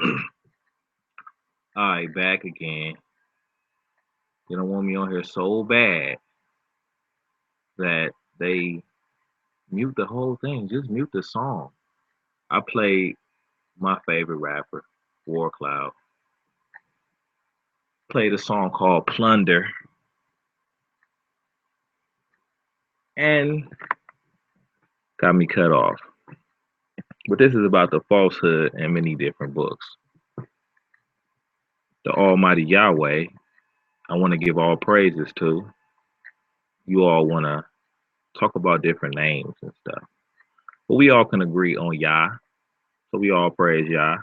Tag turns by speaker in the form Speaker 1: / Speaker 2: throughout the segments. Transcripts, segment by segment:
Speaker 1: All right, back again. You don't want me on here so bad that they mute the whole thing. Just mute the song. I played my favorite rapper, War Cloud. Played a song called Plunder, and got me cut off. But this is about the falsehood in many different books. The Almighty Yahweh, I want to give all praises to. You all want to talk about different names and stuff. But we all can agree on Yah. So we all praise Yah,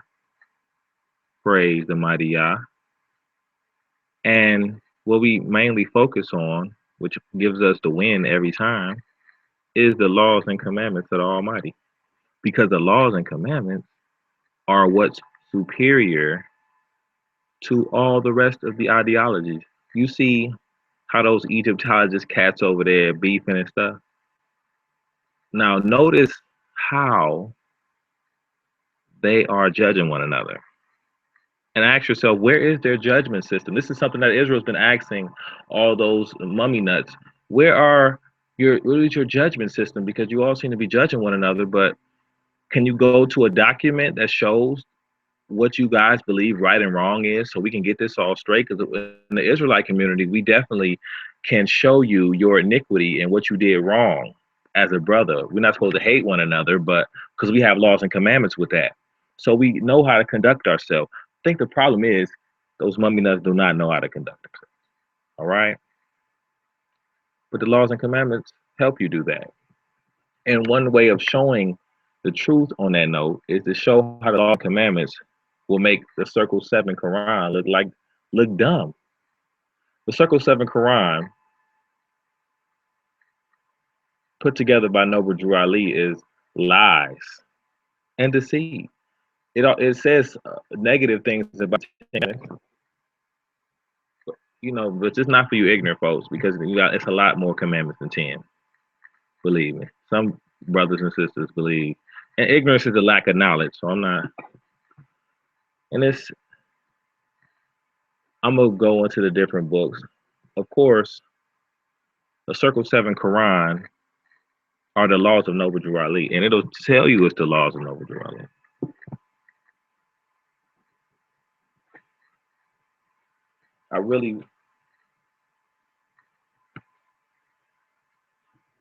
Speaker 1: praise the mighty Yah. And what we mainly focus on, which gives us the win every time, is the laws and commandments of the Almighty. Because the laws and commandments are what's superior to all the rest of the ideologies. You see how those Egyptologist cats over there beefing and stuff. Now notice how they are judging one another. And ask yourself, where is their judgment system? This is something that Israel's been asking all those mummy nuts. Where is your judgment system? Because you all seem to be judging one another, but can you go to a document that shows what you guys believe right and wrong is so we can get this all straight? Because in the Israelite community, we definitely can show you your iniquity and what you did wrong as a brother. We're not supposed to hate one another, but because we have laws and commandments with that. So we know how to conduct ourselves. I think the problem is those mummy nuts do not know how to conduct themselves. All right. But the laws and commandments help you do that. And one way of showing the truth on that note is to show how the law and commandments will make the Circle 7 Quran look dumb. The Circle 7 Quran, put together by Noble Drew Ali, is lies and deceit. It says negative things about, but it's not for you ignorant folks, because it's a lot more commandments than 10. Believe me, some brothers and sisters believe, and ignorance is a lack of knowledge. So I'm not, and I'm gonna go into the different books. Of course, the Circle 7 Quran are the laws of Noble Drew Ali, and it'll tell you it's the laws of Noble Drew Ali. I really,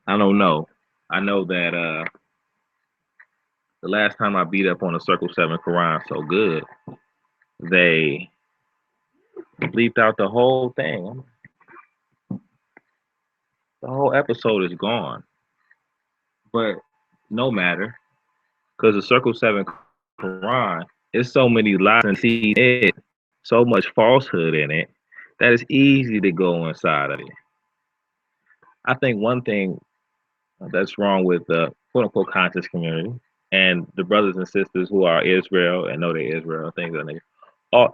Speaker 1: I don't know. I know that the last time I beat up on the Circle 7 Quran so good, they bleeped out the whole thing. The whole episode is gone. But no matter, because the Circle 7 Quran, there's so many lies and see it, so much falsehood in it, that it's easy to go inside of it. I think one thing that's wrong with the quote unquote conscious community and the brothers and sisters who are Israel and know they're Israel, things like that. Oh,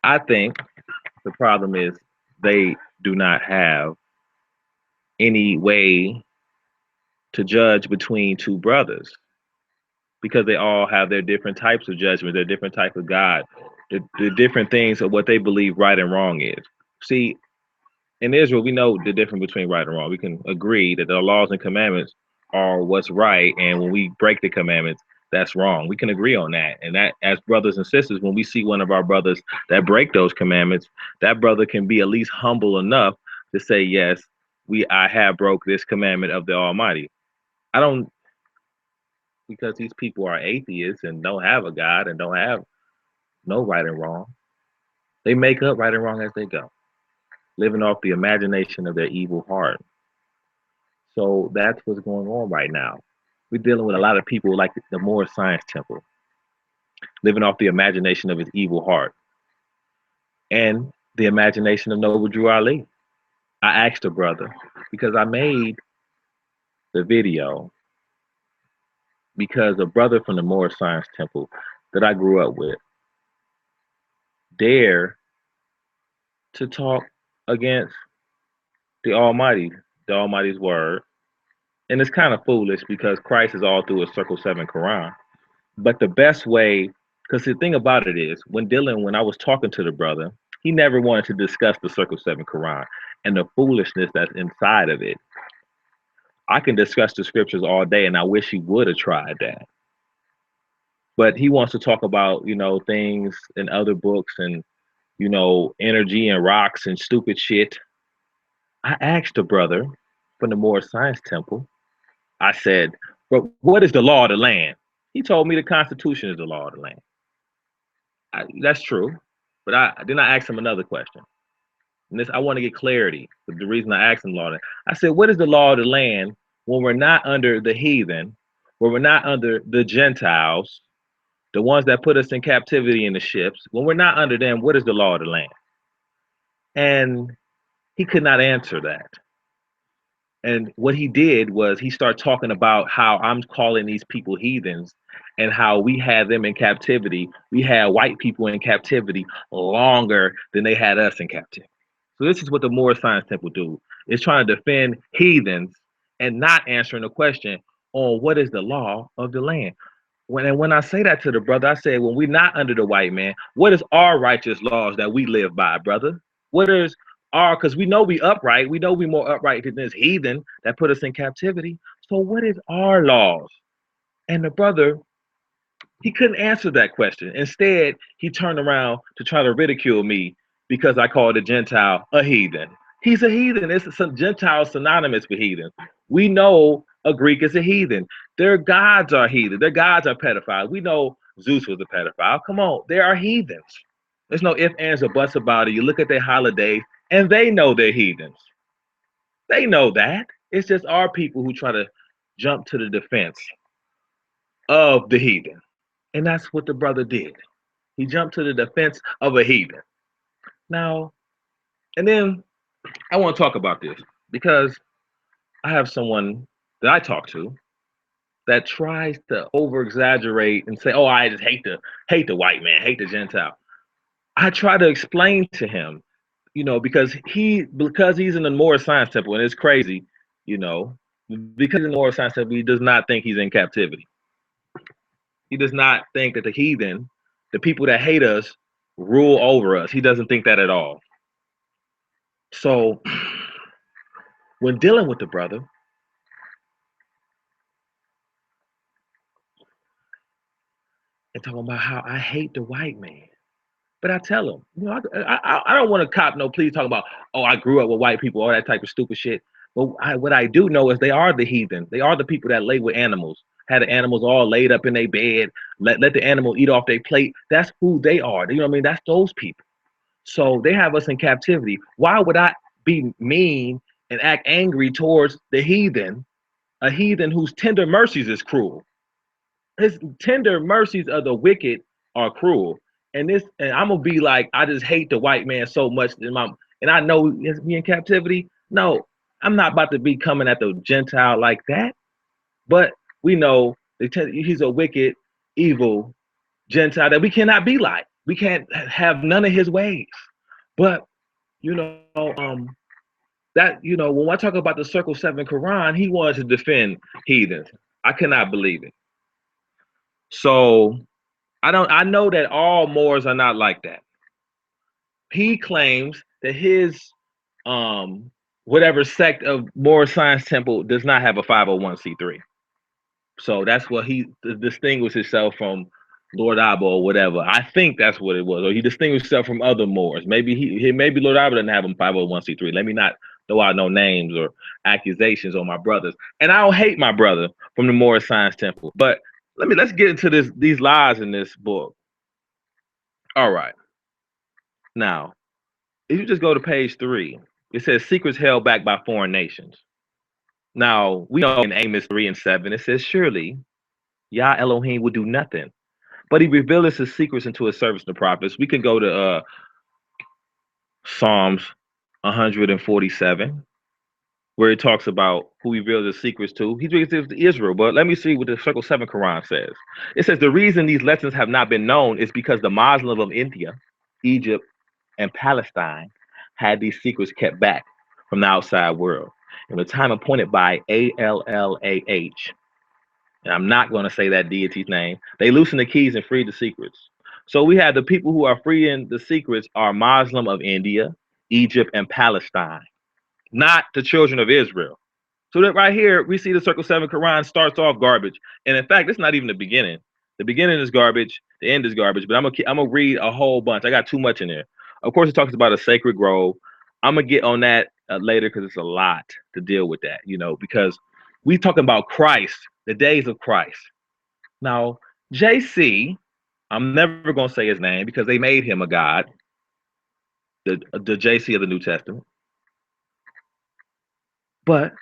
Speaker 1: I think the problem is they do not have any way to judge between two brothers, because they all have their different types of judgment, their different type of God, the different things of what they believe right and wrong is. See, in Israel, we know the difference between right and wrong. We can agree that the laws and commandments are what's right, and when we break the commandments, that's wrong. We can agree on that. And that, as brothers and sisters, when we see one of our brothers that break those commandments, that brother can be at least humble enough to say, yes, I have broke this commandment of the Almighty. I don't, because these people are atheists and don't have a God and don't have no right and wrong. They make up right and wrong as they go, living off the imagination of their evil heart. So that's what's going on right now. We're dealing with a lot of people like the Moore Science Temple, living off the imagination of his evil heart and the imagination of Noble Drew Ali. I asked a brother, because I made the video because a brother from the Moore Science Temple that I grew up with dare to talk against the Almighty, the Almighty's word. And it's kind of foolish because Christ is all through a Circle 7 Quran. But the best way Because the thing about it is, when I was talking to the brother, he never wanted to discuss the Circle 7 Quran and the foolishness that's inside of it. I can discuss the scriptures all day, and I wish he would have tried that. But he wants to talk about, things in other books and, energy and rocks and stupid shit. I asked the brother from the Moore Science Temple, I said, "But what is the law of the land?" He told me the Constitution is the law of the land. That's true. But then I asked him another question. And this, I want to get clarity. But the reason I asked him law, I said, what is the law of the land when we're not under the heathen, when we're not under the Gentiles, the ones that put us in captivity in the ships? When we're not under them, what is the law of the land? And he could not answer that. And what he did was he started talking about how I'm calling these people heathens and how we had them in captivity. We had white people in captivity longer than they had us in captivity. So this is what the Moore Science Temple do. It's trying to defend heathens and not answering the question on what is the law of the land. When I say that to the brother, I say, when we're not under the white man, what is our righteous laws that we live by, brother? What is because we know we upright, we know we more upright than this heathen that put us in captivity. So what is our laws? And the brother, he couldn't answer that question. Instead, he turned around to try to ridicule me because I called a Gentile a heathen. He's a heathen. It's some Gentile synonymous with heathen. We know a Greek is a heathen. Their gods are heathen. Their gods are pedophiles. We know Zeus was a pedophile. Come on, they are heathens. There's no ifs, ands, or buts about it. You look at their holidays, and they know they're heathens. They know that. It's just our people who try to jump to the defense of the heathen. And that's what the brother did. He jumped to the defense of a heathen. Now, and then I want to talk about this because I have someone that I talk to that tries to over exaggerate and say, "Oh, I just hate the white man, hate the Gentile." I try to explain to him, because he's in the Moore Science Temple, and it's crazy, you know, because in the Moore Science Temple, he does not think he's in captivity. He does not think that the heathen, the people that hate us, rule over us. He doesn't think that at all. So when dealing with the brother, and talking about how I hate the white man, but I tell him, I don't want to cop no please talking about, oh, I grew up with white people, all that type of stupid shit. But what I do know is they are the heathen. They are the people that lay with animals, had the animals all laid up in their bed, let the animal eat off their plate. That's who they are. You know what I mean? That's those people. So they have us in captivity. Why would I be mean and act angry towards the heathen, a heathen whose tender mercies is cruel? His tender mercies of the wicked are cruel. And I'm gonna be like, I just hate the white man so much, and I know it's me in captivity. No, I'm not about to be coming at the Gentile like that. But we know he's a wicked, evil Gentile that we cannot be like. We can't have none of his ways. But you know, when I talk about the Circle 7 Quran, he wanted to defend heathens. I cannot believe it. So I know that all Moors are not like that. He claims that his whatever sect of Moor Science Temple does not have a 501c3. So that's what he distinguished himself from Lord Abba or whatever. I think that's what it was. Or he distinguished himself from other Moors. Maybe Lord Abba doesn't have him 501c3. Let me not throw out no names or accusations on my brothers. And I don't hate my brother from the Moor Science Temple. But let's get into these lies in this book. All right. Now, if you just go to page 3, it says secrets held back by foreign nations. Now, we know in Amos 3 and 7, it says, surely Yah Elohim will do nothing, but he reveals his secrets into his servants, the prophets. We can go to Psalms 147, where it talks about who he reveals his secrets to. He reveals it to Israel, but let me see what the Circle 7 Quran says. It says, the reason these lessons have not been known is because the Muslims of India, Egypt, and Palestine had these secrets kept back from the outside world. In the time appointed by ALLAH, and I'm not going to say that deity's name, they loosened the keys and freed the secrets. So we have the people who are freeing the secrets are Muslim of India, Egypt, and Palestine, not the children of Israel. So that right here, we see the Circle 7 Quran starts off garbage. And in fact, it's not even the beginning. The beginning is garbage. The end is garbage. But I'm gonna read a whole bunch. I got too much in there. Of course, it talks about a sacred grove. I'm gonna get on that later because it's a lot to deal with that. Because we talking about Christ, the days of Christ. Now, JC, I'm never gonna say his name because they made him a god. The JC of the New Testament. But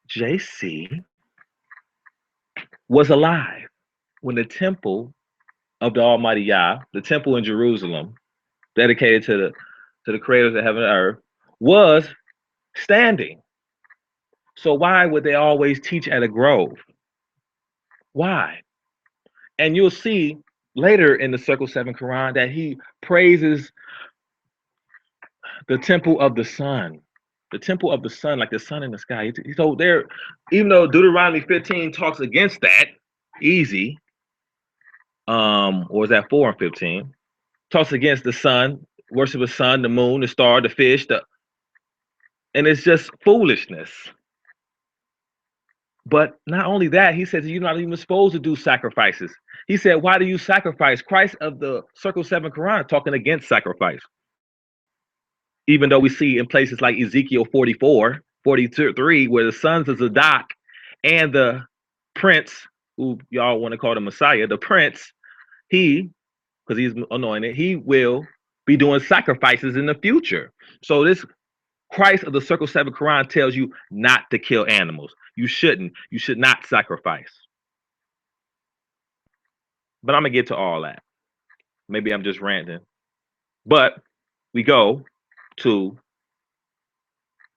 Speaker 1: JC was alive when the temple of the Almighty Yah, the temple in Jerusalem, dedicated to the creators of heaven and earth, was standing. So why would they always teach at a grove? Why? And you'll see later in the Circle 7 Quran that he praises the temple of the sun. The temple of the sun, like the sun in the sky. So there, even though Deuteronomy 15 talks against that, easy, or is that 4 and 15? Talks against the sun, worship the sun, the moon, the star, the fish, and it's just foolishness. But not only that, he says you're not even supposed to do sacrifices. He said, why do you sacrifice? Christ of the Circle 7 Quran talking against sacrifice. Even though we see in places like Ezekiel 44, 43, where the sons of Zadok and the prince, who y'all want to call the Messiah, the prince, because he's anointed, he will be doing sacrifices in the future. So this Christ of the Circle 7 Quran tells you not to kill animals. You shouldn't. You should not sacrifice. But I'm going to get to all that. Maybe I'm just ranting. But we go to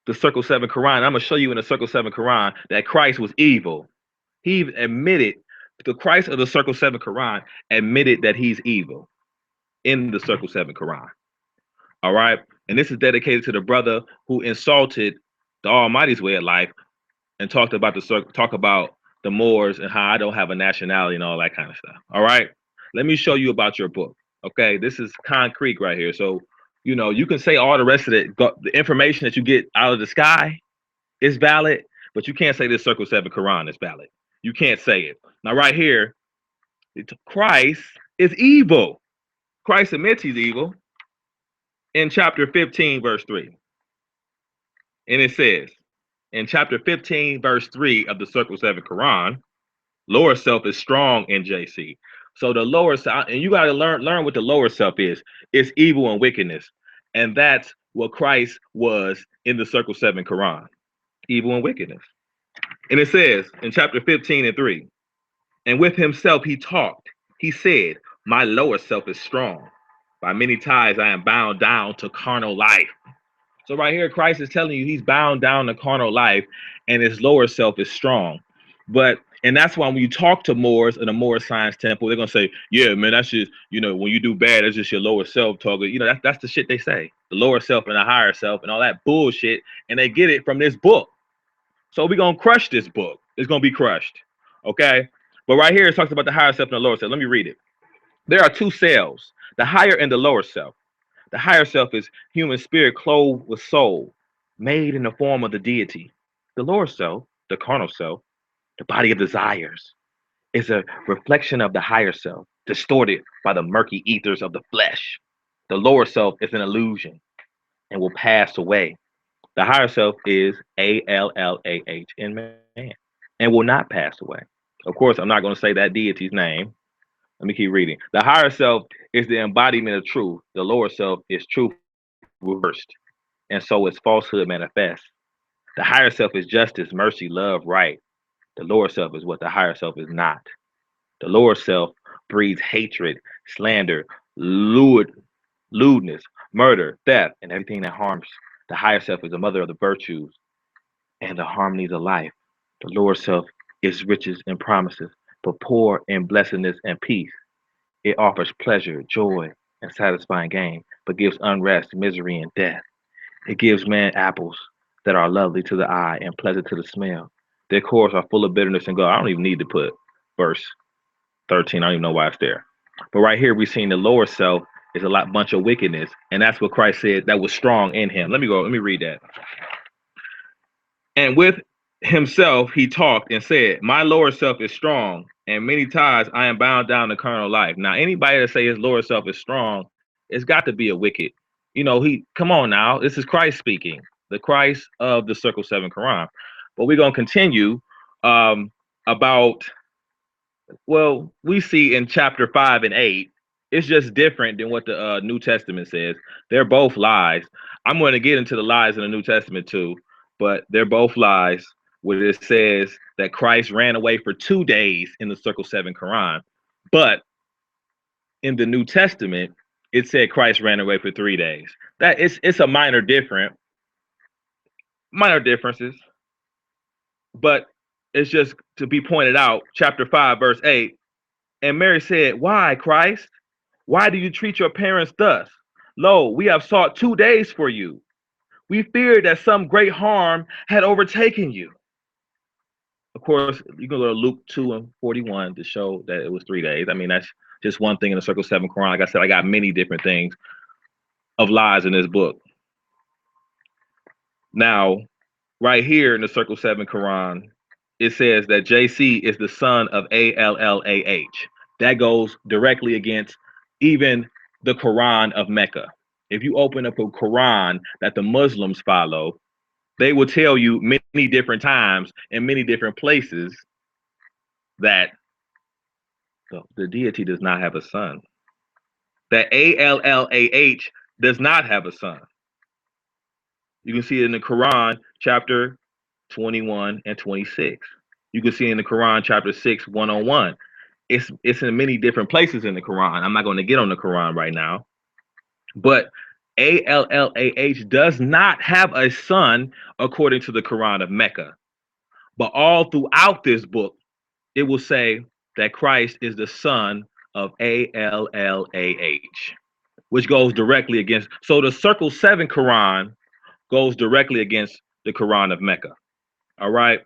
Speaker 1: the Circle 7 Quran. I'm going to show you in the Circle 7 Quran that Christ was evil. He admitted, the Christ of the Circle 7 Quran admitted that he's evil in the Circle 7 Quran. All right. And this is dedicated to the brother who insulted the Almighty's way of life and talked about the Moors and how I don't have a nationality and all that kind of stuff. All right. Let me show you about your book. Okay. This is concrete right here. So, you can say all the rest of the information that you get out of the sky is valid, but you can't say this Circle 7 Quran is valid. You can't say it. Now, right here, Christ is evil. Christ admits he's evil in chapter 15, verse 3. And it says, in chapter 15, verse 3 of the Circle 7 Quran, lower self is strong in JC. So the lower self, and you got to learn what the lower self is. It's evil and wickedness. And that's what Christ was in the Circle 7 Quran. Evil and wickedness. And it says in chapter 15 and 3, and with himself he talked. He said, my lower self is strong. By many ties I am bound down to carnal life. So right here, Christ is telling you he's bound down to carnal life and his lower self is strong. And that's why when you talk to Moors in a Moor Science Temple, they're going to say, yeah, man, that's just, when you do bad, that's just your lower self talking. That's the shit they say. The lower self and the higher self and all that bullshit. And they get it from this book. So we're going to crush this book. It's going to be crushed. Okay. But right here, it talks about the higher self and the lower self. Let me read it. There are two selves, the higher and the lower self. The higher self is human spirit clothed with soul, made in the form of the deity. The lower self, the carnal self, the body of desires, is a reflection of the higher self, distorted by the murky ethers of the flesh. The lower self is an illusion and will pass away. The higher self is ALLAH in man and will not pass away. Of course, I'm not going to say that deity's name. Let me keep reading. The higher self is the embodiment of truth. The lower self is truth reversed. And so is falsehood manifest. The higher self is justice, mercy, love, right. The lower self is what the higher self is not. The lower self breeds hatred, slander, lewdness, murder, theft, and everything that harms. The higher self is the mother of the virtues and the harmonies of life. The lower self is riches and promises, but poor in blessedness and peace. It offers pleasure, joy, and satisfying gain, but gives unrest, misery, and death. It gives man apples that are lovely to the eye and pleasant to the smell. Their cores are full of bitterness and gall. I don't even need to put verse. 13. I don't even know why it's there. But right here, we're seeing the lower self is a bunch of wickedness. And that's what Christ said that was strong in him. Let me read that. And with himself, he talked and said, my lower self is strong, and many times I am bound down to carnal life. Now, anybody that say his lower self is strong, it's got to be a wicked. Come on now. This is Christ speaking, the Christ of the Circle 7 Quran. But we're going to continue about, well, we see in chapter 5 and 8, it's just different than what the New Testament says. They're both lies. I'm going to get into the lies in the New Testament too, but they're both lies where it says that Christ ran away for 2 days in the Circle 7 Quran. But in the New Testament, it said Christ ran away for 3 days. That it's a minor differences, but it's just to be pointed out. Chapter 5, verse 8. And Mary said, why, Christ? Why do you treat your parents thus? Lo, we have sought 2 days for you. We feared that some great harm had overtaken you. Of course, you can go to Luke 2 and 41 to show that it was 3 days. I mean, that's just one thing in the Circle 7 Quran. Like I said, I got many different things of lies in this book. Now, right here in the Circle 7 Quran, it says that JC is the son of Allah. That goes directly against even the Quran of Mecca. If you open up a Quran that the Muslims follow, they will tell you many different times in many different places that the deity does not have a son. That Allah does not have a son. You can see it in the Quran, chapter 21 and 26. You can see it in the Quran, chapter 6, 101. It's in many different places in the Quran. I'm not going to get on the Quran right now. But Allah does not have a son according to the Quran of Mecca. But all throughout this book, it will say that Christ is the son of Allah, which goes directly against. So the Circle 7 Quran goes directly against the Quran of Mecca. All right.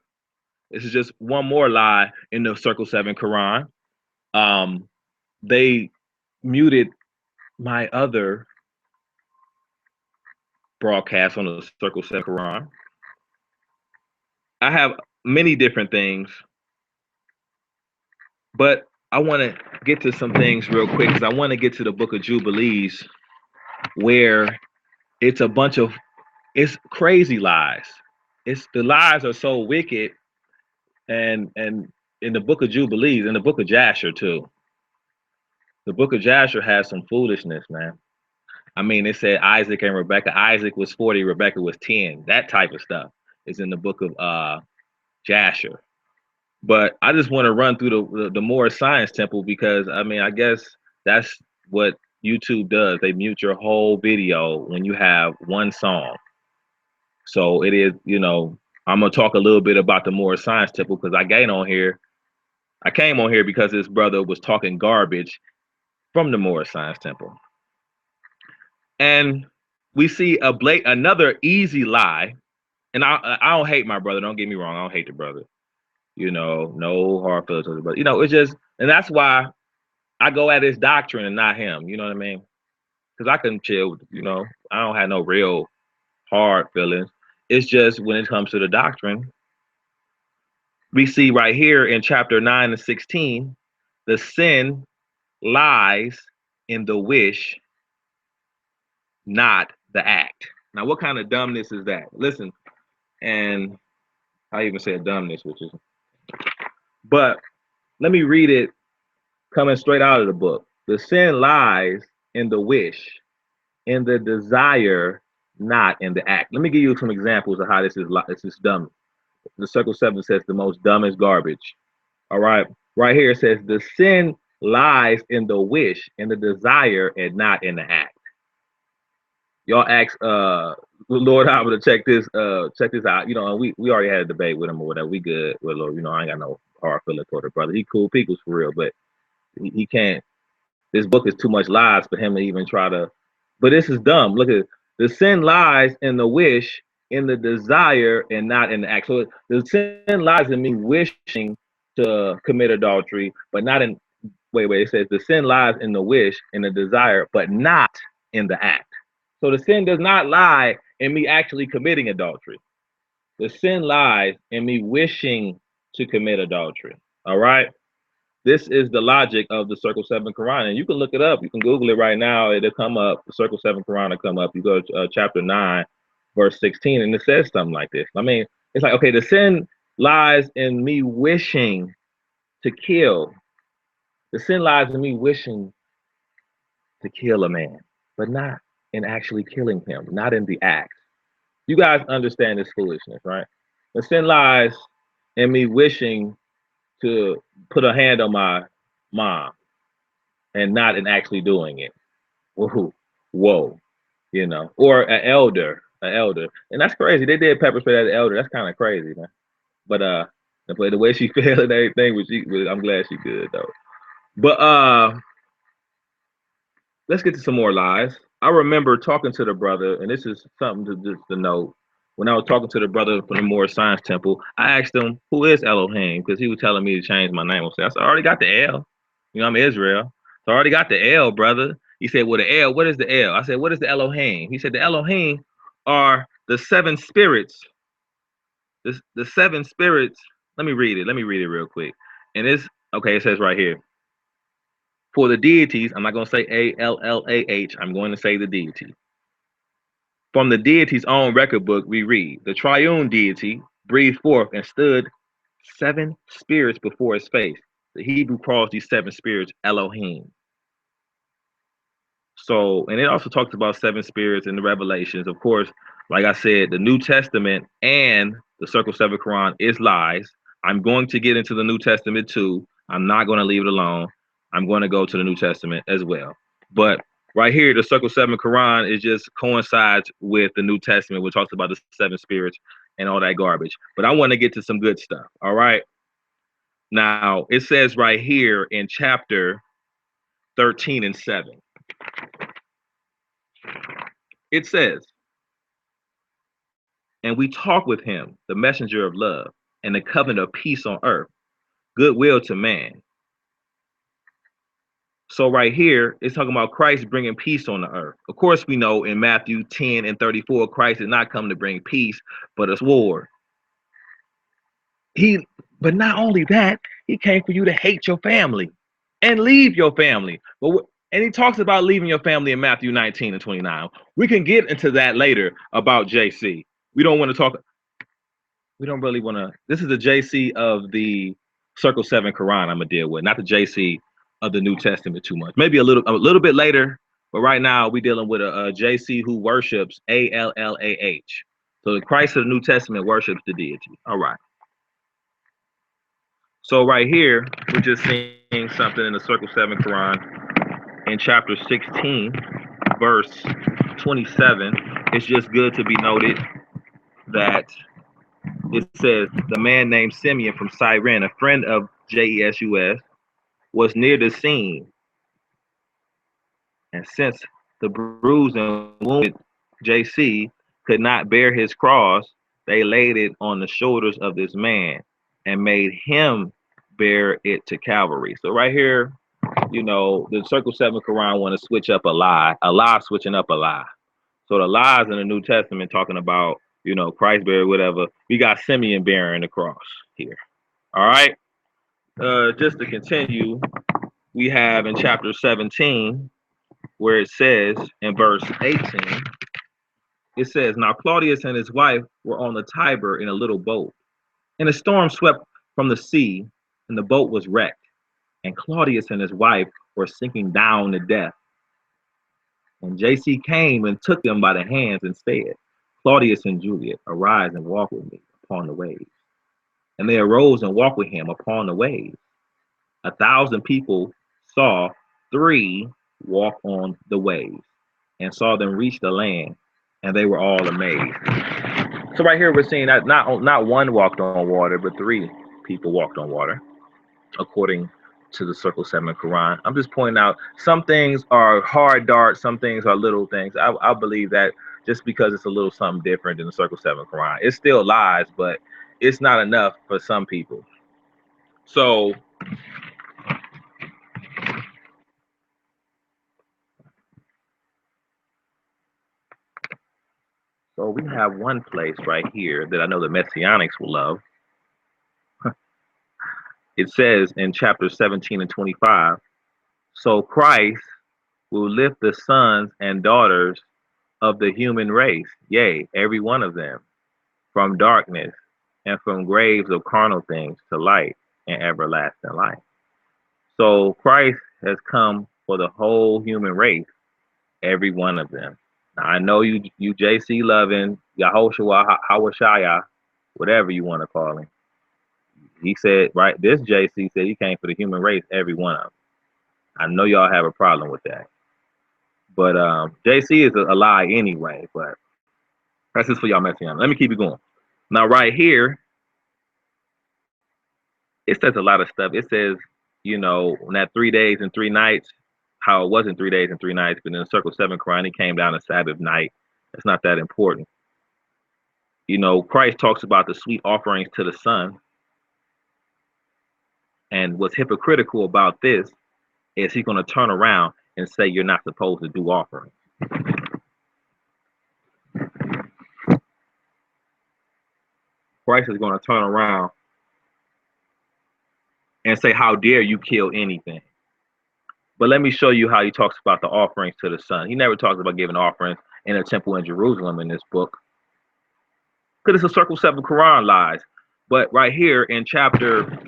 Speaker 1: This is just one more lie in the Circle 7 Quran. They muted my other broadcast on the Circle 7 Quran. I have many different things, but I want to get to some things real quick because I want to get to the book of Jubilees, where it's a bunch of crazy lies. The lies are so wicked, and in the book of Jubilees, in the book of Jasher too. The book of Jasher has some foolishness, man. I mean, it said Isaac and Rebecca. Isaac was 40, Rebecca was 10. That type of stuff is in the book of Jasher. But I just want to run through the Moorish Science Temple because, I mean, I guess that's what YouTube does. They mute your whole video when you have one song. So it is, I'm going to talk a little bit about the Moorish Science Temple because I came on here because this brother was talking garbage from the Moorish Science Temple. And we see another easy lie. And I don't hate my brother. Don't get me wrong. I don't hate the brother. No hard feelings to the brother. It's just, and that's why I go at his doctrine and not him. You know what I mean? Because I can chill. I don't have no real hard feelings. It's just when it comes to the doctrine, we see right here in chapter 9 and 16, the sin lies in the wish, not the act. Now, what kind of dumbness is that? Listen, and I even said dumbness, but let me read it coming straight out of the book. The sin lies in the wish, in the desire, not in the act. Let me give you some examples of how this is dumb. The Circle 7 says the most dumbest garbage. All right. Right here it says the sin lies in the wish, in the desire, and not in the act. Y'all ask Lord Howard to check this out. We already had a debate with him or whatever. We good with Lord. I ain't got no hard feeling for the brother. He cool people's for real, but he can't. This book is too much lies for him to even try to. But this is dumb. Look at the sin lies in the wish, in the desire, and not in the act. So the sin lies in me wishing to commit adultery, but not in Wait. It says the sin lies in the wish, in the desire, but not in the act. So the sin does not lie in me actually committing adultery. The sin lies in me wishing to commit adultery. All right. This is the logic of the Circle 7 Quran. And you can look it up. You can Google it right now. It'll come up. The Circle 7 Quran will come up. You go to chapter 9, verse 16, and it says something like this. I mean, it's like, okay, the sin lies in me wishing to kill. The sin lies in me wishing to kill a man, but not in actually killing him, not in the act. You guys understand this foolishness, right? The sin lies in me wishing to put a hand on my mom and not in actually doing it. Whoa, whoa, or an elder, and that's crazy. They did pepper spray as an elder. That's kind of crazy, man. But the way she felt and everything, I'm glad she good though. But let's get to some more lies. I remember talking to the brother, and this is something to note. When I was talking to the brother from the Moorish Science Temple, I asked him, who is Elohim? Because he was telling me to change my name. I said, I already got the L. I'm Israel. So I already got the L, brother. He said, well, the L, what is the L? I said, what is the Elohim? He said, the Elohim are the seven spirits. The seven spirits. Let me read it. Let me read it real quick. And it's, okay, it says right here. For the deities, I'm not going to say A-L-L-A-H. I'm going to say the deity. From the deity's own record book, we read, the triune deity breathed forth and stood seven spirits before his face. The Hebrew calls these seven spirits Elohim. So, and it also talks about seven spirits in the Revelations. Of course, like I said, the New Testament and the Circle 7 Quran is lies. I'm going to get into the New Testament too. I'm not going to leave it alone. I'm going to go to the New Testament as well. But right here, the Circle 7 Quran is just coincides with the New Testament, which talks about the seven spirits and all that garbage. But I want to get to some good stuff. All right. Now, it says right here in chapter 13 and 7. It says, and we talk with him, the messenger of love, and the covenant of peace on earth, goodwill to man. So right here, it's talking about Christ bringing peace on the earth. Of course, we know in Matthew 10 and 34, Christ did not come to bring peace, but a sword. But not only that, he came for you to hate your family and leave your family. And he talks about leaving your family in Matthew 19 and 29. We can get into that later about JC. We don't want to talk. We don't really want to. This is the JC of the Circle 7 Quran I'm gonna deal with, not the JC of the New Testament too much. Maybe a little bit later, but right now we're dealing with a JC who worships A-L-L-A-H. So the Christ of the New Testament worships the deity. All right. So right here, we're just seeing something in the Circle 7 Quran in chapter 16, verse 27. It's just good to be noted that it says the man named Simeon from Cyrene, a friend of Jesus, was near the scene. And since the bruised and wounded JC could not bear his cross, they laid it on the shoulders of this man and made him bear it to Calvary. So right here, the Circle 7 Quran want to switch up a lie switching up a lie. So the lies in the New Testament talking about, Christ buried whatever. We got Simeon bearing the cross here. All right. Just to continue, we have in chapter 17, where it says in verse 18, it says, now Claudius and his wife were on the Tiber in a little boat, and a storm swept from the sea, and the boat was wrecked, and Claudius and his wife were sinking down to death. And JC came and took them by the hands and said, Claudius and Juliet, arise and walk with me upon the waves. And they arose and walked with him upon the waves. 1,000 people saw 3 walk on the waves and saw them reach the land, and they were all amazed. So right here we're seeing that not one walked on water, but 3 people walked on water, according to the Circle 7 Quran. I'm just pointing out some things are hard darts, some things are little things. I believe that just because it's a little something different than the Circle 7 Quran, it still lies, but it's not enough for some people. So So we have one place right here that I know the Messianics will love. It says in chapter 17 and 25, so Christ will lift the sons and daughters of the human race, yea, every one of them, from darkness and from graves of carnal things to light and everlasting life. So Christ has come for the whole human race, every one of them. Now, I know you JC loving, Yahoshua, Hawashaya, whatever you want to call him. He said, right, this JC said he came for the human race, every one of them. I know y'all have a problem with that. But JC is a lie anyway, but that's just for y'all messing on. Let me keep it going. Now, right here, it says a lot of stuff. It says, in that 3 days and 3 nights, how it wasn't 3 days and 3 nights, but in the Circle 7 Quran, he came down on Sabbath night. It's not that important. Christ talks about the sweet offerings to the Son. And what's hypocritical about this is he's going to turn around and say you're not supposed to do offerings. Christ is going to turn around and say, how dare you kill anything? But let me show you how he talks about the offerings to the Son. He never talks about giving offerings in a temple in Jerusalem in this book, because it's a Circle 7 Quran lies. But right here in chapter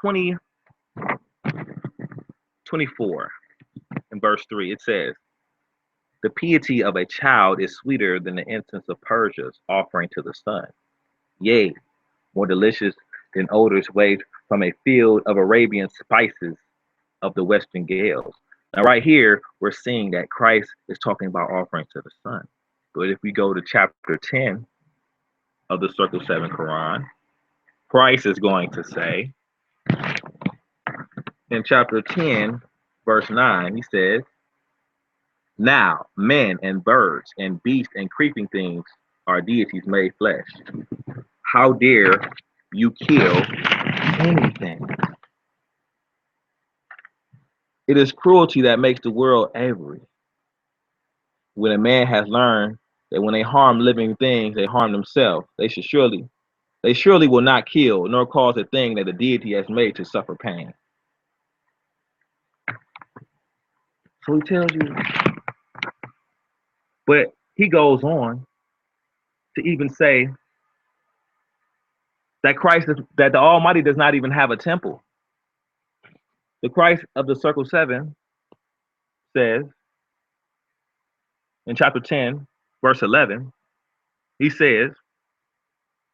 Speaker 1: 24 in verse 3, it says, the piety of a child is sweeter than the incense of Persia's offering to the Sun. Yea, more delicious than odors wafted from a field of Arabian spices of the western gales. Now, right here, we're seeing that Christ is talking about offerings to the Sun. But if we go to chapter 10 of the Circle 7 Quran, Christ is going to say, in chapter 10, verse 9, he says, now men and birds and beasts and creeping things are deities made flesh. How dare you kill anything? It is cruelty that makes the world angry. When a man has learned that when they harm living things, they harm themselves, they surely will not kill nor cause a thing that the deity has made to suffer pain. So he tells you, but he goes on to even say that that the Almighty does not even have a temple. The Christ of the Circle 7 says in chapter 10, verse 11, he says,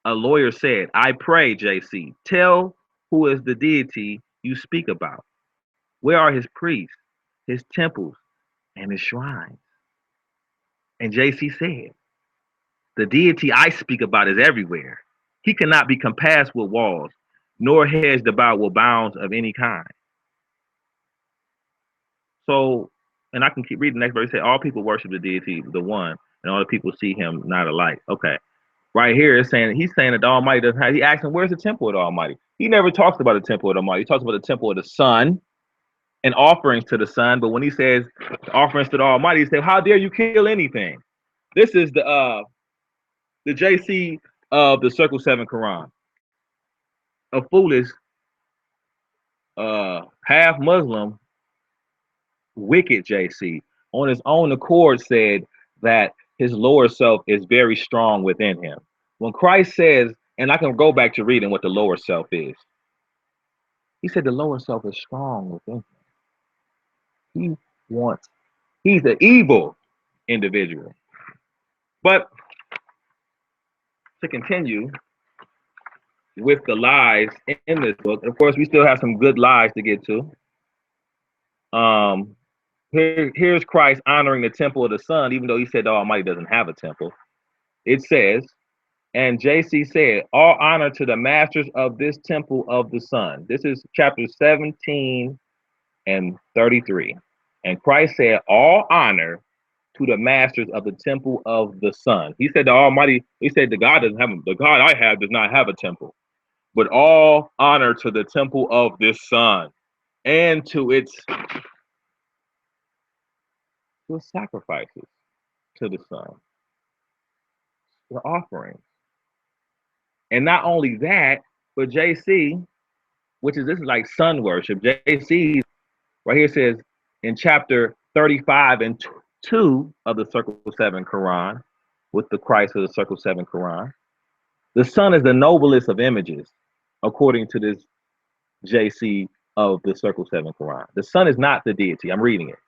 Speaker 1: a lawyer said, I pray, JC, tell who is the deity you speak about. Where are his priests, his temples, and his shrines? And JC said, the deity I speak about is everywhere. He cannot be compassed with walls, nor hedged about with bounds of any kind. So, and I can keep reading the next verse. He said, all people worship the deity, the one, and all the people see him not alike. Okay. Right here it's saying, he's saying that the Almighty doesn't have, he asks him, where's the temple of the Almighty? He never talks about the temple of the Almighty. He talks about the temple of the Son and offerings to the Son. But when he says offerings to the Almighty, he says, how dare you kill anything? This is the JC of the Circle 7 Quran. A foolish, half Muslim, wicked JC on his own accord said that his lower self is very strong within him. When Christ says, and I can go back to reading what the lower self is, he said the lower self is strong within him. He's an evil individual. But to continue with the lies in this book, of course, we still have some good lies to get to. Here's Christ honoring the temple of the Son, even though he said the Almighty doesn't have a temple. It says, and JC said, all honor to the masters of this temple of the Son. This is chapter 17 and 33. And Christ said, all honor to the masters of the temple of the Son. He said the Almighty, he said the God I have does not have a temple, but all honor to the temple of this Son and to its sacrifices. to the sun, the offering. And not only that, but JC, this is like sun worship. JC right here says in chapter 35 and 2 of the Circle 7 Quran, with the Christ of the Circle 7 Quran, the sun is the noblest of images, according to this JC of the Circle 7 Quran. The sun is not the deity. I'm reading it.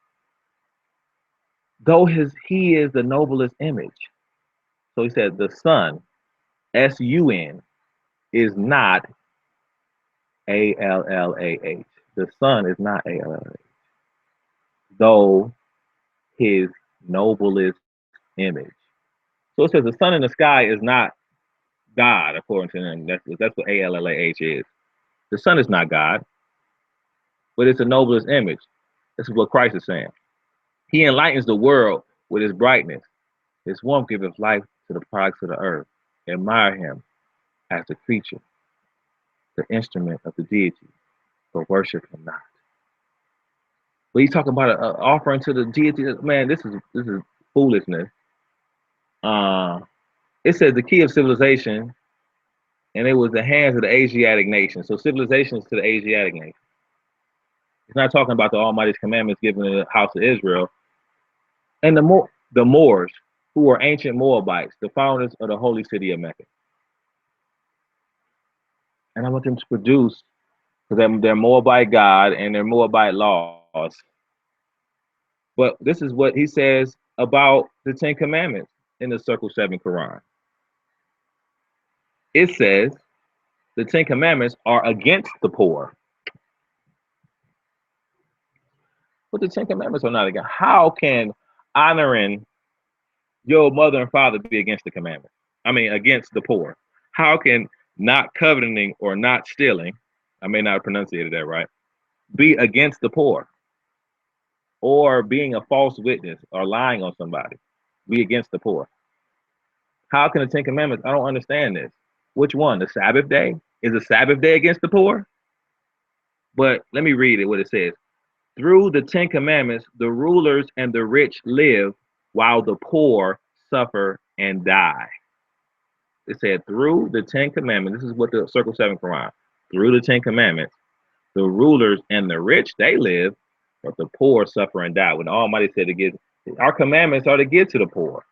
Speaker 1: Though he is the noblest image. So he said the sun, S-U-N, is not A-L-L-A-H. The sun is not A-L-L-A-H. Though his noblest image. So it says the sun in the sky is not God, according to them. That's what A-L-L-A-H is. The sun is not God, but it's the noblest image. This is what Christ is saying. He enlightens the world with his brightness. His warmth giveth life to the products of the earth. Admire him as the creature, the instrument of the deity, but worship him not. But he's talking about an offering to the deity. Man, this is foolishness. It says the key of civilization, and it was the hands of the Asiatic nation. So civilization is to the Asiatic nation. It's not talking about the Almighty's commandments given to the house of Israel. And the Moors, who were ancient Moabites, the founders of the holy city of Mecca. And I want them to produce their Moabite God and their Moabite laws. But this is what he says about the 10 Commandments in the Circle 7 Quran. It says the 10 Commandments are against the poor. But the 10 Commandments are not against. How can honoring your mother and father be against the commandment? I mean, against the poor. How can not coveting or not stealing, I may not have pronunciated that right, be against the poor? Or being a false witness or lying on somebody be against the poor? How can the 10 Commandments? I don't understand this. Which one? The Sabbath day? Is the Sabbath day against the poor? But let me read it, what it says. Through the 10 Commandments, the rulers and the rich live while the poor suffer and die. It said through the 10 Commandments, this is what the Circle 7 Quran, through the 10 Commandments, the rulers and the rich, they live, but the poor suffer and die. When the Almighty said to give, our commandments are to give to the poor.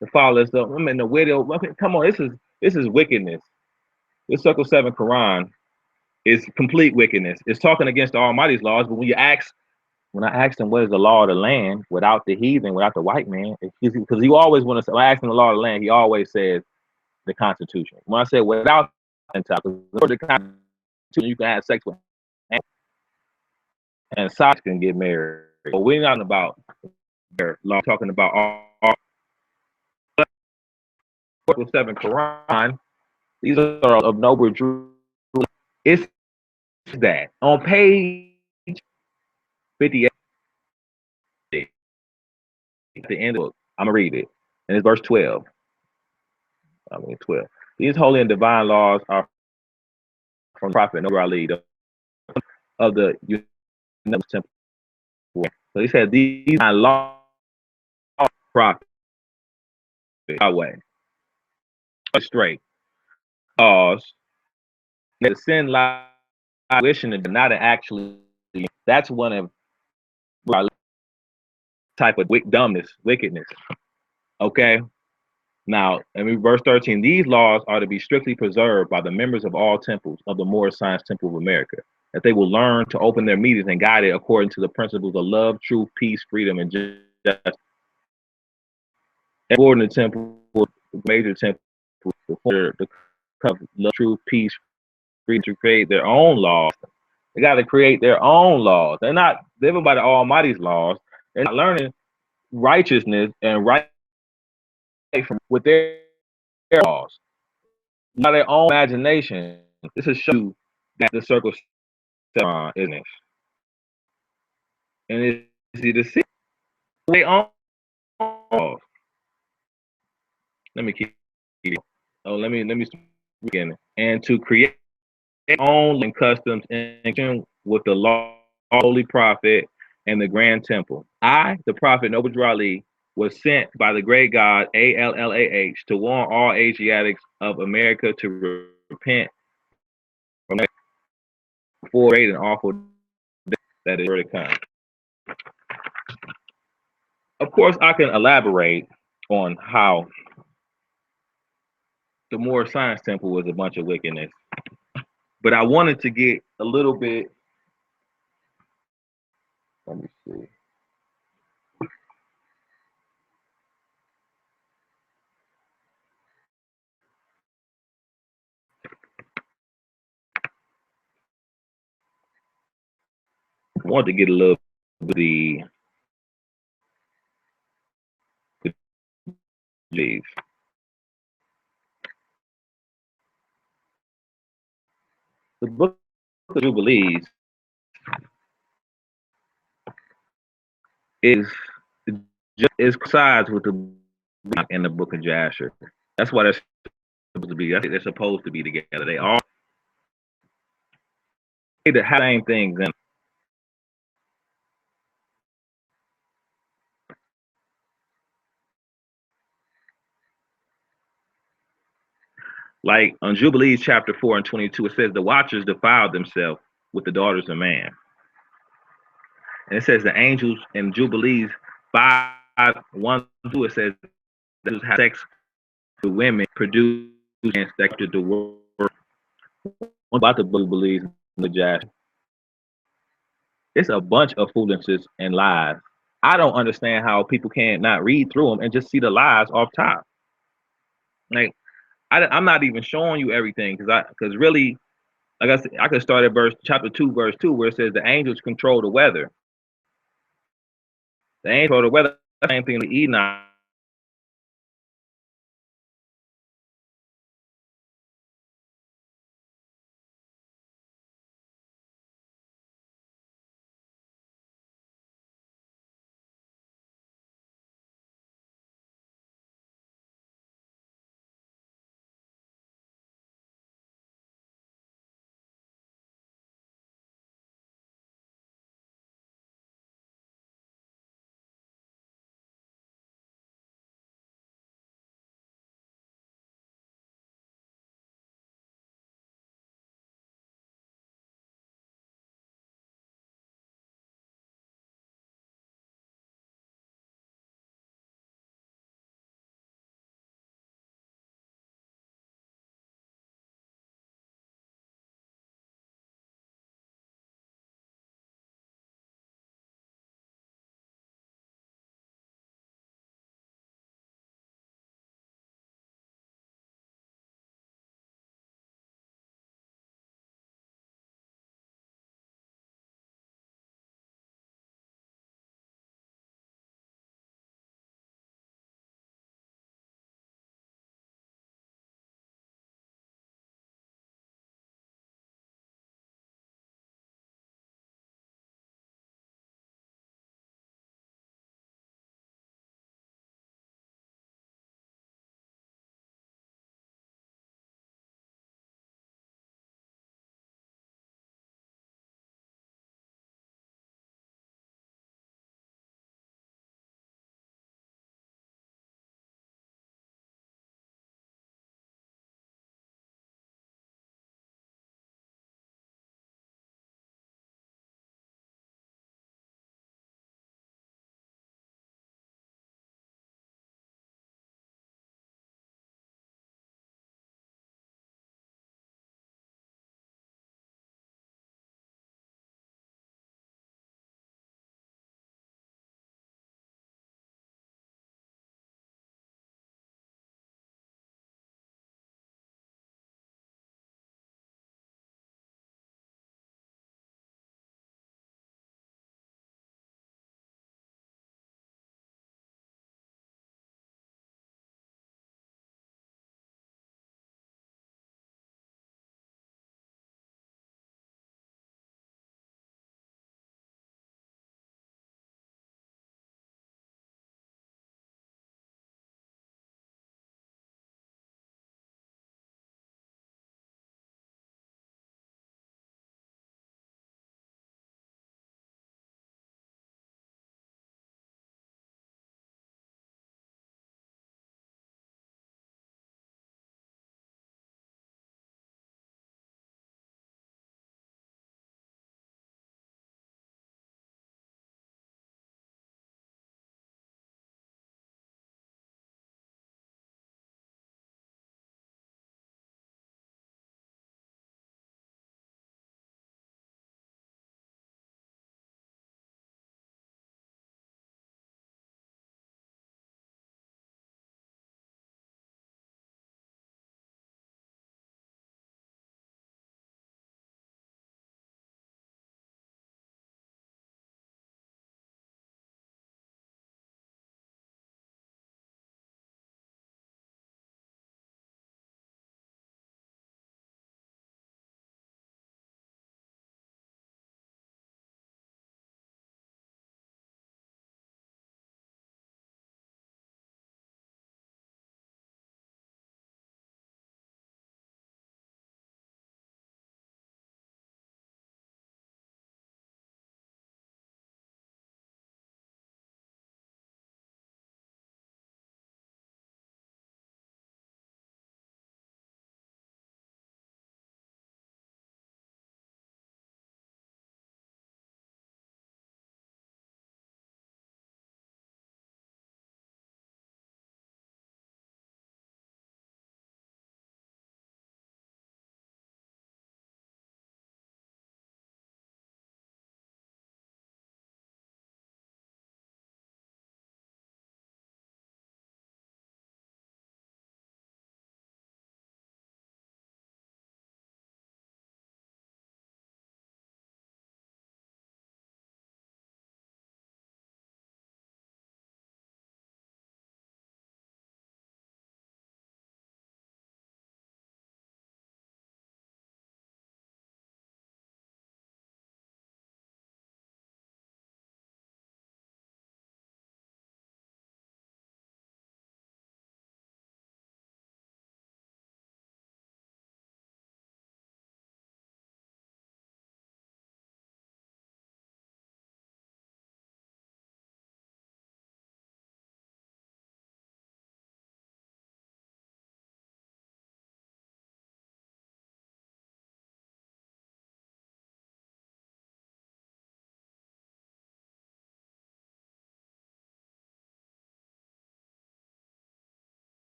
Speaker 1: The fatherless, the women, the widow. Come on, this is wickedness. This Circle 7 Quran is complete wickedness. It's talking against the Almighty's laws, but when I asked him what is the law of the land without the heathen, without the white man, because you always want to say, when I asked him the law of the land, he always says the Constitution. When I said without the Constitution, you can have sex with and socks can get married. But we're not about their law, talking about all 7 Quran. These are of noble Jews. It's that on page 58 at the end of the book, I'm gonna read it, and it's verse 12. 12. These holy and divine laws are from the Prophet Noble Ali of the Temple. So he said these are laws of Prophet Yahweh straight laws. The sin lies wishing and not actually. That's one of type of dumbness, wickedness. Okay. Now, in verse 13, these laws are to be strictly preserved by the members of all temples of the Moorish Science Temple of America, that they will learn to open their meetings and guide it according to the principles of love, truth, peace, freedom, and justice. And the temple, major temple, the love, truth, peace, freedom, to create their own laws. They got to create their own laws. They're not living by the Almighty's laws. They're not learning righteousness and right from with their laws, by their own imagination. This is show you that the circle isn't it? And it's easy to see their own laws. Let me keep. Oh, let me begin. And to create their own customs in with the law, holy prophet, and the grand temple. I, the prophet Noble Ali, was sent by the great god Allah to warn all Asiatics of America to repent before great and awful that is sure to come. Of course, I can elaborate on how the Moore Science Temple was a bunch of wickedness, but I wanted to get a little bit. Let me see. I wanted to get a little bit of the Jubilees. The book of Jubilees is is coincides with the in the book of Jasher. That's why they're supposed to be. They're supposed to be together. They all have the same things in. Like on Jubilees chapter 4 and 22, it says the watchers defiled themselves with the daughters of man. And it says the angels in Jubilees 5:1-2, it says those have sex with women, produce and expected the world. What about the Jubilees and the Jazz? It's a bunch of foolishness and lies. I don't understand how people can't not read through them and just see the lies off top. Like I'm not even showing you everything because really, like I said, I could start at chapter 2, verse 2, where it says the angels control the weather. The angels control the weather. Same thing with Enoch